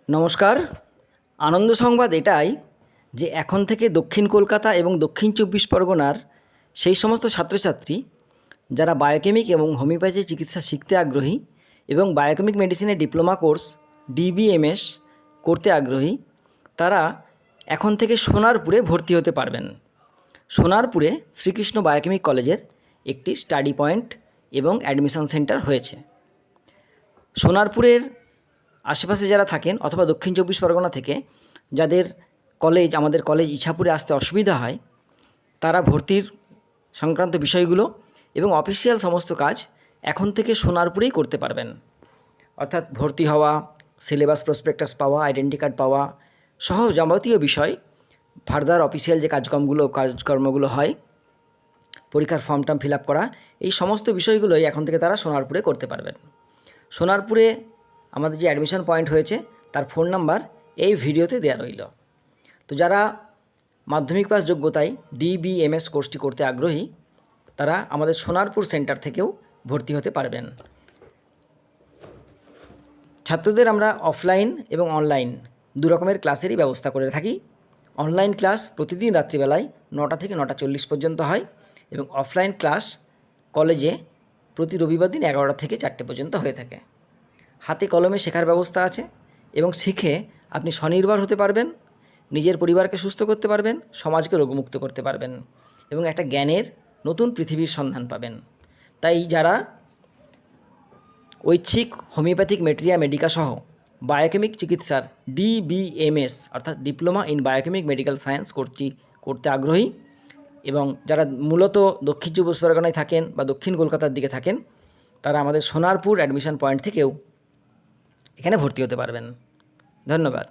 নমস্কার। আনন্দ সংবাদ এটাই যে এখন থেকে দক্ষিণ কলকাতা এবং দক্ষিণ চব্বিশ পরগনার সেই সমস্ত ছাত্রছাত্রী যারা বায়োকেমিক এবং হোমিওপ্যাথি চিকিৎসা শিখতে আগ্রহী এবং বায়োকেমিক মেডিসিনের ডিপ্লোমা কোর্স ডিবিএমএস করতে আগ্রহী, তারা এখন থেকে সোনারপুরে ভর্তি হতে পারবেন। সোনারপুরে শ্রীকৃষ্ণ বায়োকেমিক কলেজের একটি স্টাডি পয়েন্ট এবং অ্যাডমিশন সেন্টার হয়েছে। সোনারপুরের আশেপাশে যারা থাকেন অথবা দক্ষিণ চব্বিশ পরগনা থেকে যাদের আমাদের কলেজ ইছাপুরে আসতে অসুবিধা হয়, তারা ভর্তির সংক্রান্ত বিষয়গুলো এবং অফিসিয়াল সমস্ত কাজ এখন থেকে সোনারপুরেই করতে পারবেন। অর্থাৎ ভর্তি হওয়া, সিলেবাস প্রসপেক্টাস পাওয়া, আইডেন্টি কার্ড পাওয়া সহ যাবতীয় বিষয়, ফার্দার অফিসিয়াল যে কাজকর্মগুলো হয়, পরীক্ষার ফর্ম টর্ম ফিল আপ করা, এই সমস্ত বিষয়গুলোই এখন থেকে তারা সোনারপুরে করতে পারবেন। সোনারপুরে আমাদের যে অ্যাডমিশন পয়েন্ট হয়েছে তার ফোন নাম্বার এই ভিডিওতে দেওয়া রইল। তো যারা মাধ্যমিক পাস যোগ্যতায় ডিবিএমএস কোর্সটি করতে আগ্রহী, তারা আমাদের সোনারপুর সেন্টার থেকেও ভর্তি হতে পারবেন। ছাত্রদের আমরা অফলাইন এবং অনলাইন দু রকমের ক্লাসেরই ব্যবস্থা করে থাকি। অনলাইন ক্লাস প্রতিদিন রাত্রিবেলায় 9টা থেকে 9টা 40 পর্যন্ত হয় এবং অফলাইন ক্লাস কলেজে প্রতি রবিবার দিন 11টা থেকে 4টে পর্যন্ত হয়ে থাকে। হাতে কলমে শেখার ব্যবস্থা আছে এবং শিখে আপনি স্বনির্ভর হতে পারবেন, নিজের পরিবারকে সুস্থ করতে পারবেন, সমাজকে রোগমুক্ত করতে পারবেন এবং একটা জ্ঞানের নতুন পৃথিবীর সন্ধান পাবেন। তাই যারা ঐচ্ছিক হোমিওপ্যাথিক মেটেরিয়া মেডিকা সহ বায়োকেমিক চিকিৎসার ডিবিএমএস অর্থাৎ diploma in biochemic medical science কোর্সটি করতে আগ্রহী এবং যারা মূলত দক্ষিণ চব্বিশ পরগনায় থাকেন বা দক্ষিণ কলকাতার দিকে থাকেন, তারা আমাদের সোনারপুর অ্যাডমিশন পয়েন্ট থেকেও এখানে ভর্তি হতে পারবেন। ধন্যবাদ।